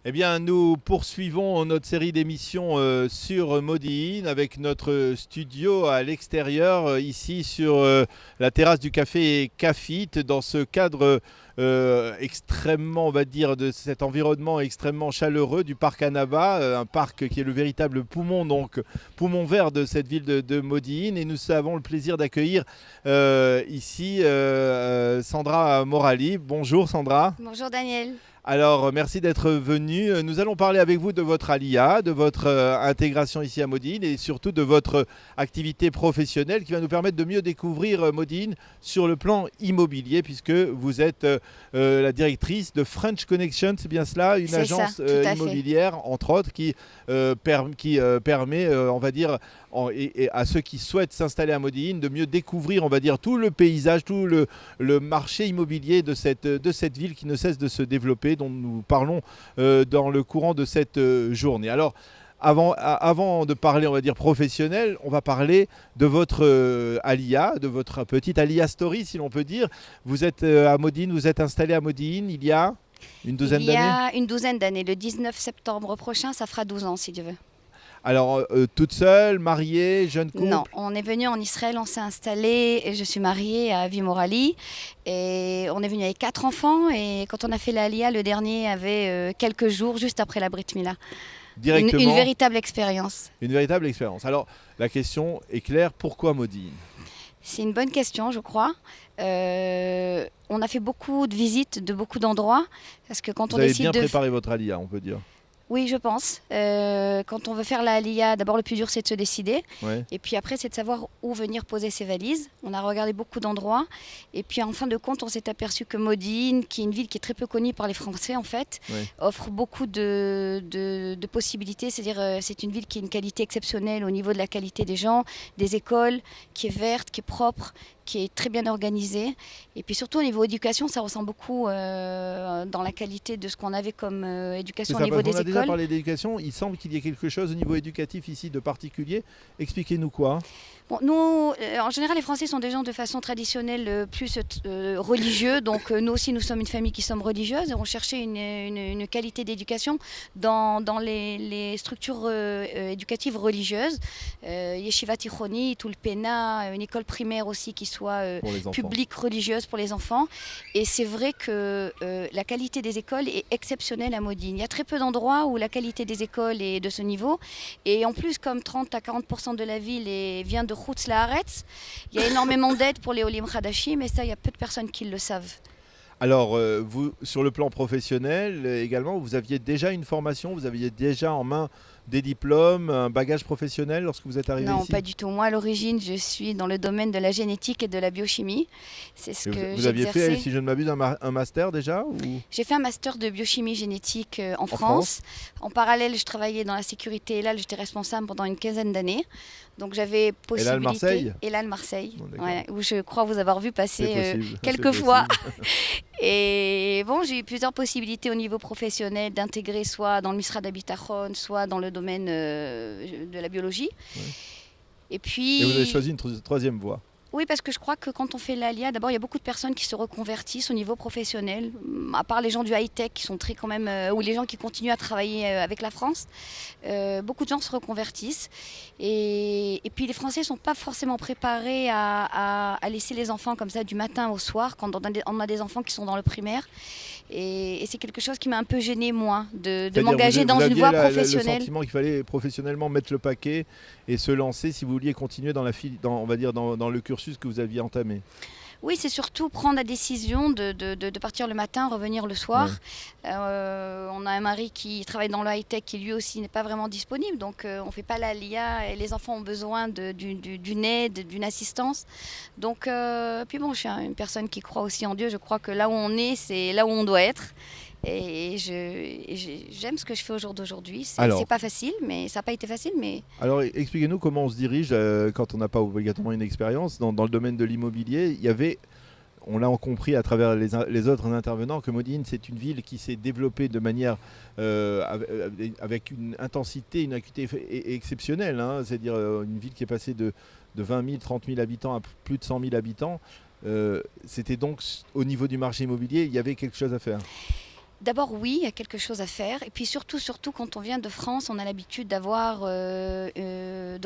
Eh bien, nous poursuivons notre série d'émissions sur Modi'in avec notre studio à l'extérieur, ici sur la terrasse du café Cafit, dans ce cadre extrêmement, on va dire, de cet environnement extrêmement chaleureux du parc Annaba, un parc qui est le véritable poumon, donc poumon vert de cette ville de Modi'in. Et nous avons le plaisir d'accueillir ici Sandra Morali. Bonjour Sandra. Bonjour Daniel. Alors, merci d'être venu. Nous allons parler avec vous de votre ALIA, de votre intégration ici à Modi'in et surtout de votre activité professionnelle qui va nous permettre de mieux découvrir Modi'in sur le plan immobilier puisque vous êtes la directrice de French Connection, c'est bien cela, une agence immobilière, entre autres, qui permet, on va dire, et à ceux qui souhaitent s'installer à Modi'in de mieux découvrir, on va dire, tout le paysage, tout le marché immobilier de cette ville qui ne cesse de se développer, dont nous parlons dans le courant de cette journée. Alors, avant de parler, on va dire, professionnel, on va parler de votre ALIA, de votre petite ALIA story, si l'on peut dire. Vous êtes à Modi'in, vous êtes installé à Modi'in il y a une douzaine d'années ? Il y a une douzaine d'années. Le 19 septembre prochain, ça fera 12 ans, si tu veux. Alors, toute seule, mariée, jeune couple ? Non, on est venu en Israël, on s'est installé, et je suis mariée à Avi Morali, et on est venu avec 4 enfants, et quand on a fait l'Aliyah, le dernier avait quelques jours, juste après la Brit Mila. Directement, une véritable expérience. Une véritable expérience. Alors, la question est claire, pourquoi Modi'in ? C'est une bonne question, je crois. On a fait beaucoup de visites de beaucoup d'endroits, parce que quand Vous on avez décide bien de... préparé votre ALIA, on peut dire. Oui, je pense. Quand on veut faire la Aliyah, d'abord le plus dur c'est de se décider. Ouais. Et puis après c'est de savoir où venir poser ses valises. On a regardé beaucoup d'endroits. Et puis en fin de compte, on s'est aperçu que Modi'in, qui est une ville qui est très peu connue par les Français en fait, Ouais. offre beaucoup de possibilités. C'est-à-dire c'est une ville qui a une qualité exceptionnelle au niveau de la qualité des gens, des écoles, qui est verte, qui est propre, qui est très bien organisée. Et puis surtout au niveau éducation, ça ressemble beaucoup dans la qualité de ce qu'on avait comme éducation au niveau des On a déjà écoles. parlé d'éducation, il semble qu'il y ait quelque chose au niveau éducatif ici de particulier. Expliquez-nous quoi. Bon, nous, en général, les Français sont des gens de façon traditionnelle plus religieux. Donc nous aussi, nous sommes une famille qui sommes religieuses et on cherchait une qualité d'éducation dans les structures éducatives religieuses. Yeshiva Tichoni, Tulpena, une école primaire aussi qui soit publique, religieuse pour les enfants. Et c'est vrai que la qualité des écoles est exceptionnelle à Modi'in. Il y a très peu d'endroits où la qualité des écoles est de ce niveau. Et en plus, comme 30 à 40% de la ville vient de Chutz Laaretz, il y a énormément d'aide pour les Olim Khadashim, et ça, il y a peu de personnes qui le savent. Alors, vous, sur le plan professionnel également, vous aviez déjà une formation, vous aviez déjà en main des diplômes, un bagage professionnel lorsque vous êtes arrivé ici ? Non, pas du tout. Moi, à l'origine, je suis dans le domaine de la génétique et de la biochimie. C'est ce que vous aviez j'exerçais. fait, si je ne m'abuse, un master déjà ou... J'ai fait un master de biochimie génétique en France. En parallèle, je travaillais dans la sécurité et là, j'étais responsable pendant une quinzaine d'années. Donc j'avais possibilité. Et là, le Marseille ? Et là, le Marseille, Oh, où je crois vous avoir vu passer quelques fois. Et bon, j'ai eu plusieurs possibilités au niveau professionnel d'intégrer soit dans le Misrad Habitachon, soit dans le domaine de la biologie. Ouais. Et puis... Et vous avez choisi une troisième voie. Oui, parce que je crois que quand on fait l'ALIA, d'abord, il y a beaucoup de personnes qui se reconvertissent au niveau professionnel, à part les gens du high-tech qui sont très quand même, ou les gens qui continuent à travailler avec la France. Beaucoup de gens se reconvertissent. Et puis les Français ne sont pas forcément préparés à laisser les enfants comme ça du matin au soir, quand on a des enfants qui sont dans le primaire. Et c'est quelque chose qui m'a un peu gênée, moi, de m'engager dans une voie professionnelle. Le sentiment qu'il fallait professionnellement mettre le paquet et se lancer si vous vouliez continuer dans le cursus que vous aviez entamé. Oui, c'est surtout prendre la décision de partir le matin, revenir le soir. Ouais. On a un mari qui travaille dans le high-tech qui lui aussi n'est pas vraiment disponible. Donc on ne fait pas l'ALIA et les enfants ont besoin d'une aide, d'une assistance. Donc, puis bon, je suis une personne qui croit aussi en Dieu. Je crois que là où on est, c'est là où on doit être. Et j'aime ce que je fais au jour d'aujourd'hui. C'est pas facile, mais ça n'a pas été facile. Mais... Alors expliquez-nous comment on se dirige quand on n'a pas obligatoirement une expérience. Dans le domaine de l'immobilier, il y avait, on l'a compris à travers les autres intervenants, que Modi'in c'est une ville qui s'est développée de manière avec une intensité, une acuité exceptionnelle. Hein, c'est-à-dire une ville qui est passée de 20 000, 30 000 habitants à plus de 100 000 habitants. C'était donc au niveau du marché immobilier, il y avait quelque chose à faire. D'abord, oui, il y a quelque chose à faire. Et puis surtout, quand on vient de France, on a l'habitude de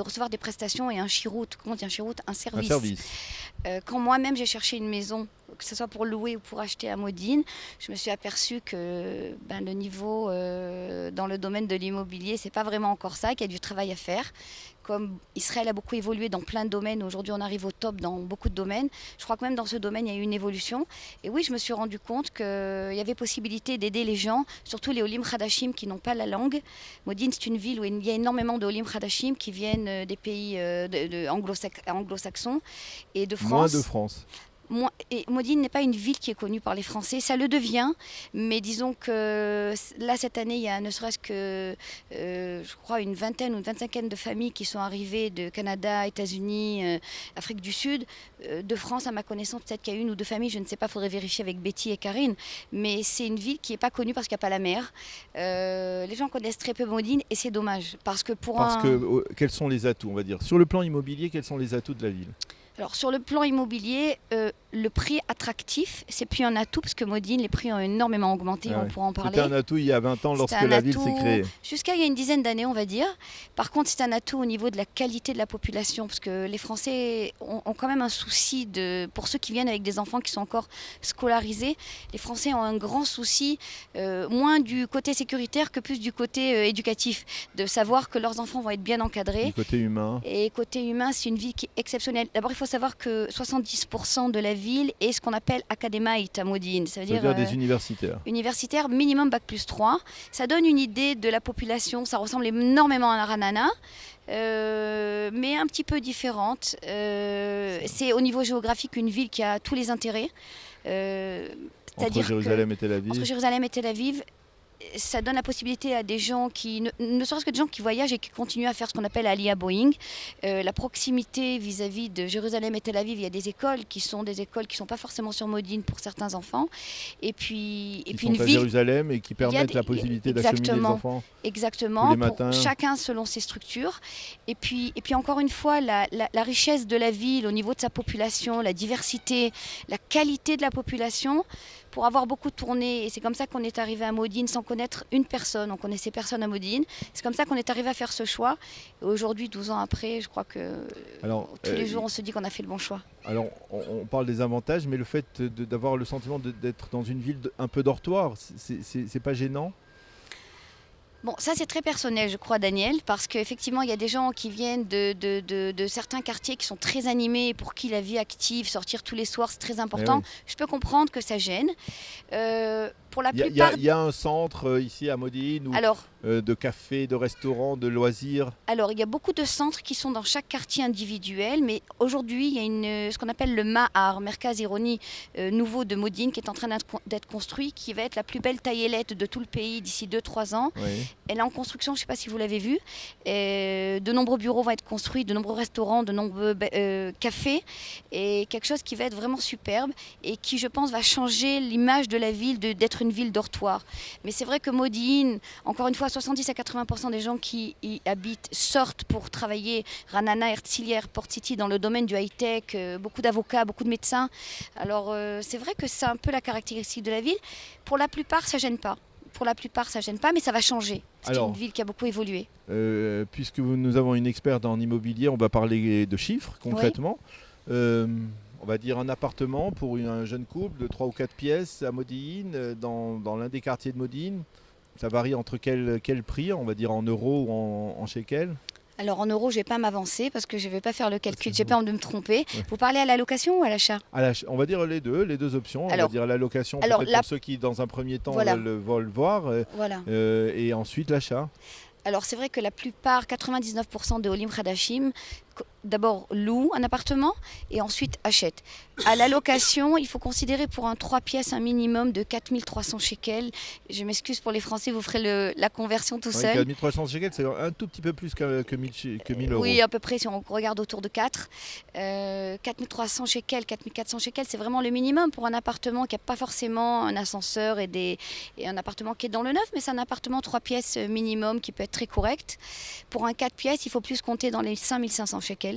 recevoir des prestations et un chirout. Comment on dit un chirout? Un Un service. service. Quand moi-même j'ai cherché une maison, que ce soit pour louer ou pour acheter à Modine, je me suis aperçue que le niveau dans le domaine de l'immobilier, c'est pas vraiment encore ça, qu'il y a du travail à faire. Comme Israël a beaucoup évolué dans plein de domaines, aujourd'hui on arrive au top dans beaucoup de domaines. Je crois que même dans ce domaine, il y a eu une évolution. Et oui, je me suis rendu compte qu'il y avait possibilité d'aider les gens, surtout les Olim Hadashim qui n'ont pas la langue. Modine, c'est une ville où il y a énormément de Olim Hadashim qui viennent des pays anglo-saxons et de France. Moins de France. Et Modine n'est pas une ville qui est connue par les Français, ça le devient, mais disons que là cette année il y a ne serait-ce que je crois une vingtaine ou une 25aine de familles qui sont arrivées de Canada, États-Unis, Afrique du Sud, de France à ma connaissance peut-être qu'il y a une ou deux familles, je ne sais pas, il faudrait vérifier avec Betty et Karine, mais c'est une ville qui n'est pas connue parce qu'il n'y a pas la mer. Les gens connaissent très peu Modine et c'est dommage parce que quels sont les atouts, on va dire, sur le plan immobilier, quels sont les atouts de la ville? Alors sur le plan immobilier, le prix attractif, c'est plus un atout parce que Modine, les prix ont énormément augmenté, on pourra en parler. C'était un atout il y a 20 ans lorsque la ville s'est créée. Jusqu'à il y a une dizaine d'années, on va dire. Par contre, c'est un atout au niveau de la qualité de la population parce que les Français ont quand même un souci, pour ceux qui viennent avec des enfants qui sont encore scolarisés, les Français ont un grand souci, moins du côté sécuritaire que plus du côté éducatif, de savoir que leurs enfants vont être bien encadrés. Du côté humain. Et côté humain, c'est une ville qui est exceptionnelle. D'abord, il faut savoir que 70% de la ville est ce qu'on appelle académaïte à Modine. Ça veut dire des universitaires. Universitaires, minimum bac+3. Ça donne une idée de la population. Ça ressemble énormément à Ranana, mais un petit peu différente. C'est au niveau géographique une ville qui a tous les intérêts. Entre Jérusalem et Tel Aviv. Entre Jérusalem et Tel Aviv. Ça donne la possibilité à des gens qui, ne serait-ce que des gens qui voyagent et qui continuent à faire ce qu'on appelle Aliyah Boeing. La proximité vis-à-vis de Jérusalem et Tel Aviv, il y a des écoles qui sont pas forcément sur Modine pour certains enfants. Et puis une ville à Jérusalem et qui permettent la possibilité d'acheminer les enfants. Exactement, tous les matins. Pour chacun selon ses structures. Et puis encore une fois, la richesse de la ville au niveau de sa population, la diversité, la qualité de la population. Pour avoir beaucoup tourné, et c'est comme ça qu'on est arrivé à Modine sans connaître une personne, on connaissait personne à Modine, c'est comme ça qu'on est arrivé à faire ce choix. Et aujourd'hui, 12 ans après, je crois que tous les jours on se dit qu'on a fait le bon choix. Alors on parle des avantages, mais le fait d'avoir le sentiment d'être dans une ville un peu dortoir, c'est pas gênant? Bon, ça c'est très personnel, je crois, Daniel, parce qu'effectivement, il y a des gens qui viennent de certains quartiers qui sont très animés, pour qui la vie active, sortir tous les soirs, c'est très important. Oui. Je peux comprendre que ça gêne. Pour la plupart... Il y a un centre ici à Modine de cafés, de restaurants, de loisirs. Alors, il y a beaucoup de centres qui sont dans chaque quartier individuel, mais aujourd'hui, il y a ce qu'on appelle le Mahar, Merkaz Ironi nouveau de Modine, qui est en train d'être construit, qui va être la plus belle taillelette de tout le pays d'ici 2-3 ans. Oui. Elle est en construction, je ne sais pas si vous l'avez vu. De nombreux bureaux vont être construits, de nombreux restaurants, de nombreux cafés, et quelque chose qui va être vraiment superbe et qui, je pense, va changer l'image de la ville, d'être une ville dortoir. Mais c'est vrai que Modine, encore une fois, 70 à 80% des gens qui y habitent sortent pour travailler Ranana, Herzliya, Port City dans le domaine du high-tech, beaucoup d'avocats, beaucoup de médecins. Alors c'est vrai que c'est un peu la caractéristique de la ville. Pour la plupart, ça ne gêne pas. Mais ça va changer. C'est une ville qui a beaucoup évolué. Puisque nous avons une experte en immobilier, on va parler de chiffres concrètement. Oui. On va dire un appartement pour un jeune couple de 3 ou 4 pièces à Modine, dans l'un des quartiers de Modine. Ça varie entre quel prix, on va dire en euros ou en shekels? Alors en euros, je ne vais pas m'avancer parce que je ne vais pas faire le calcul, j'ai peur de me tromper. Oui. Vous parlez à la location ou à l'achat? On va dire les deux options. On va dire la location pour ceux qui, dans un premier temps, veulent voir, et ensuite l'achat. Alors c'est vrai que la plupart, 99% de Olim Hadashim, d'abord louent un appartement et ensuite achètent. À la location, il faut considérer pour un 3 pièces un minimum de 4300 shekels. Je m'excuse pour les Français, vous ferez la conversion tout seul. 4300 shekels, c'est un tout petit peu plus que 1000 euros. Oui, à peu près, si on regarde autour de 4. 4300 shekels, 4400 shekels, c'est vraiment le minimum pour un appartement qui n'a pas forcément un ascenseur et un appartement qui est dans le neuf, mais c'est un appartement 3 pièces minimum qui peut être très correct. Pour un 4 pièces, il faut plus compter dans les 5500 shekels.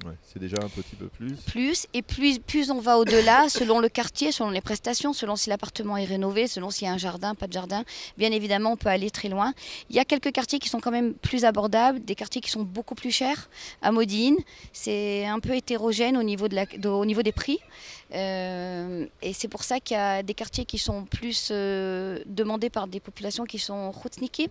Ouais, c'est déjà un petit peu plus. Et plus on va au-delà, selon le quartier, selon les prestations, selon si l'appartement est rénové, selon s'il y a un jardin, pas de jardin. Bien évidemment, on peut aller très loin. Il y a quelques quartiers qui sont quand même plus abordables, des quartiers qui sont beaucoup plus chers. À Modine, c'est un peu hétérogène au niveau, au niveau des prix. Et c'est pour ça qu'il y a des quartiers qui sont plus demandés par des populations qui sont khoutzniki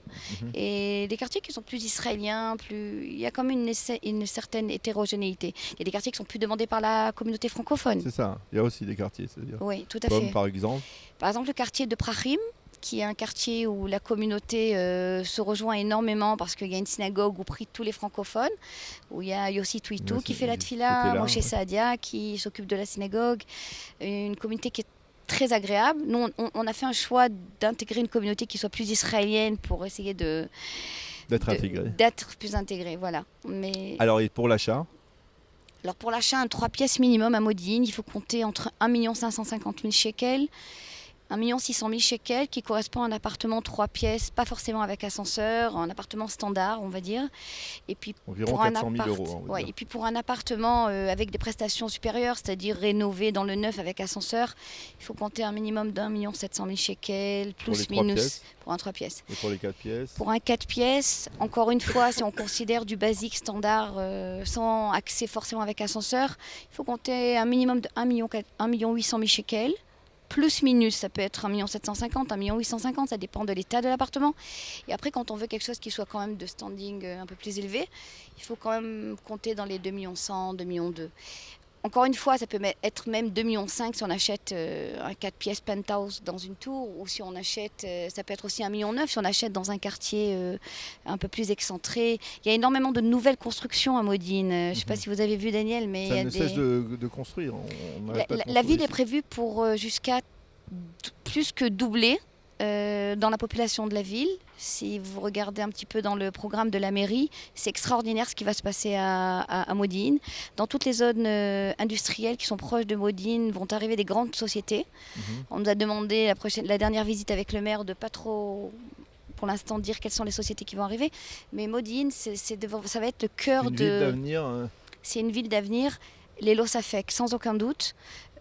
et des quartiers qui sont plus israéliens. Il y a quand même une certaine hétérogénéité. Il y a des quartiers qui sont plus demandés par la communauté francophone. C'est ça, il y a aussi des quartiers, c'est-à-dire. Oui, tout à Comme fait. par exemple. Par exemple, le quartier de Prahim, qui est un quartier où la communauté se rejoint énormément parce qu'il y a une synagogue où prient tous les francophones, où il y a Yossi Touitou qui fait la tfila, Moshe Saadia qui s'occupe de la synagogue, une communauté qui est très agréable. Nous, on a fait un choix d'intégrer une communauté qui soit plus israélienne pour essayer d'être plus intégrée. Voilà. Mais... Alors, et pour l'achat? Alors pour l'achat, un 3 pièces minimum à Modine, il faut compter entre 1 550 000 shekels, 1 600 000 shekels, qui correspond à un appartement 3 pièces, pas forcément avec ascenseur, un appartement standard, on va dire. Et puis environ pour 400 000 euros. Ouais, et puis pour un appartement avec des prestations supérieures, c'est-à-dire rénové dans le neuf avec ascenseur, il faut compter un minimum d'1 700 000 shekels, plus minus, pour un 3 pièces. Et pour les 4 pièces? Pour un 4 pièces, encore une fois, si on considère du basique standard, sans accès forcément avec ascenseur, il faut compter un minimum de 1 800 000 shekels. Plus minus, ça peut être 1 750 000, 1 850 000, ça dépend de l'état de l'appartement. Et après, quand on veut quelque chose qui soit quand même de standing un peu plus élevé, il faut quand même compter dans les 2 100 000, 2 200 000. Encore une fois, ça peut être même 2,5 millions si on achète un 4 pièces penthouse dans une tour, ou si on achète, ça peut être aussi 1,9 million si on achète dans un quartier un peu plus excentré. Il y a énormément de nouvelles constructions à Modine. Je ne sais pas si vous avez vu, Daniel, mais ça il y a ne cesse de construire. La ville est prévue pour jusqu'à plus que doubler dans la population de la ville. Si vous regardez un petit peu dans le programme de la mairie, c'est extraordinaire ce qui va se passer à Modine. Dans toutes les zones industrielles qui sont proches de Modine vont arriver des grandes sociétés. On nous a demandé la dernière visite avec le maire de pas trop, pour l'instant, dire quelles sont les sociétés qui vont arriver. Mais Modine, ça va être le cœur de... Une ville d'avenir. C'est une ville d'avenir. Les Losafek, sans aucun doute.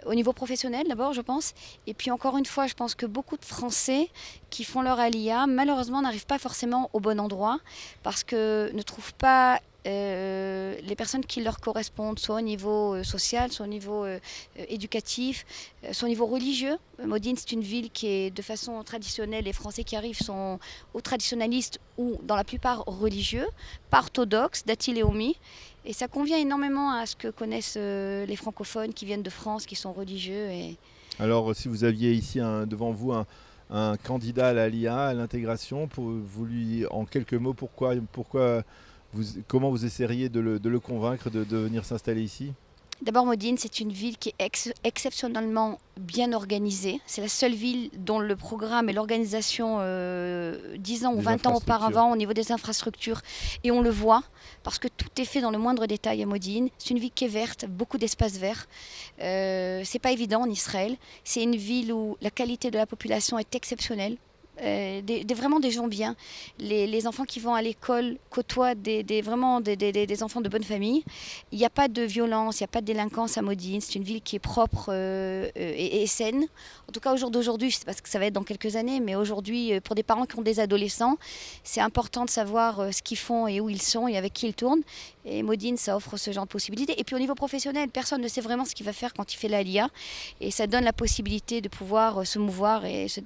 Au niveau professionnel d'abord, je pense. Et puis encore une fois, je pense que beaucoup de Français qui font leur alia, malheureusement, n'arrivent pas forcément au bon endroit parce que ne trouvent pas les personnes qui leur correspondent, soit au niveau social, soit au niveau éducatif, soit au niveau religieux. Modine, c'est une ville qui est de façon traditionnelle, les Français qui arrivent sont ou traditionnalistes ou dans la plupart religieux, pas orthodoxes, Dati Léomi. Et ça convient énormément à ce que connaissent les francophones qui viennent de France, qui sont religieux. Alors, si vous aviez ici devant vous un candidat à l'ALIA, à l'intégration, vous lui, en quelques mots, comment vous essayeriez de le convaincre de venir s'installer ici? D'abord, Modine, c'est une ville qui est exceptionnellement bien organisée. C'est la seule ville dont le programme et l'organisation 10 ans ou 20 ans auparavant au niveau des infrastructures. Et on le voit parce que tout est fait dans le moindre détail à Modine. C'est une ville qui est verte, beaucoup d'espaces verts. C'est pas évident en Israël. C'est une ville où la qualité de la population est exceptionnelle. Vraiment des gens bien. Les enfants qui vont à l'école côtoient vraiment des enfants de bonne famille. Il n'y a pas de violence, il n'y a pas de délinquance à Modine. C'est une ville qui est propre et saine. En tout cas, au jour d'aujourd'hui, je ne sais pas ce que ça va être dans quelques années, mais aujourd'hui, pour des parents qui ont des adolescents, c'est important de savoir ce qu'ils font et où ils sont et avec qui ils tournent. Et Modine, ça offre ce genre de possibilités. Et puis au niveau professionnel, personne ne sait vraiment ce qu'il va faire quand il fait l'ALIA. Et ça donne la possibilité de pouvoir se mouvoir et se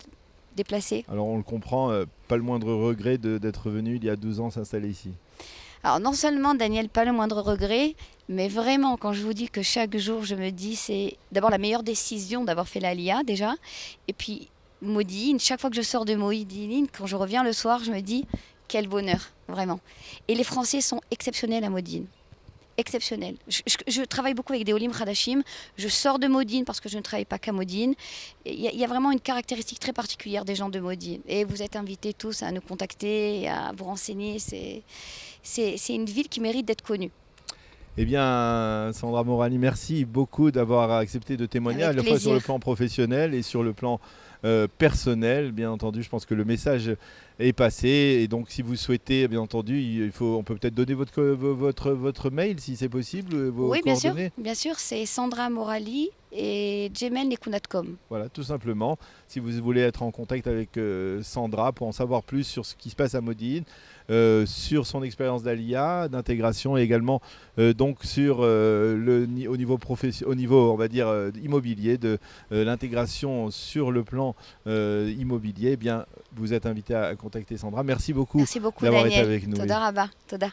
déplacé. Alors on le comprend, pas le moindre regret d'être venu il y a 12 ans s'installer ici. Alors non seulement Daniel, pas le moindre regret, mais vraiment quand je vous dis que chaque jour je me dis c'est d'abord la meilleure décision d'avoir fait l'ALIA déjà, et puis Modine, chaque fois que je sors de Modine, quand je reviens le soir, je me dis quel bonheur, vraiment. Et les Français sont exceptionnels à Modine. Exceptionnel. Je travaille beaucoup avec des Olim Khadashim. Je sors de Modine parce que je ne travaille pas qu'à Modine. Il y a vraiment une caractéristique très particulière des gens de Modine. Et vous êtes invités tous à nous contacter, à vous renseigner. C'est une ville qui mérite d'être connue. Eh bien, Sandra Morani, merci beaucoup d'avoir accepté de témoigner, à la fois sur le plan professionnel et sur le plan personnel. Bien entendu, je pense que le message est passé. Et donc, si vous souhaitez, bien entendu, on peut peut-être donner votre mail, si c'est possible, vos Oui, coordonnées. bien sûr, c'est Sandra Morali et gmail.com. Voilà, tout simplement. Si vous voulez être en contact avec Sandra pour en savoir plus sur ce qui se passe à Modine, sur son expérience d'ALIA, d'intégration et également donc sur au niveau au niveau, on va dire, immobilier, de l'intégration sur le plan immobilier, eh bien, vous êtes invité à contacter Sandra. Merci beaucoup Merci beaucoup, d'avoir été Daniel. avec nous. Toda Rabba. Toda.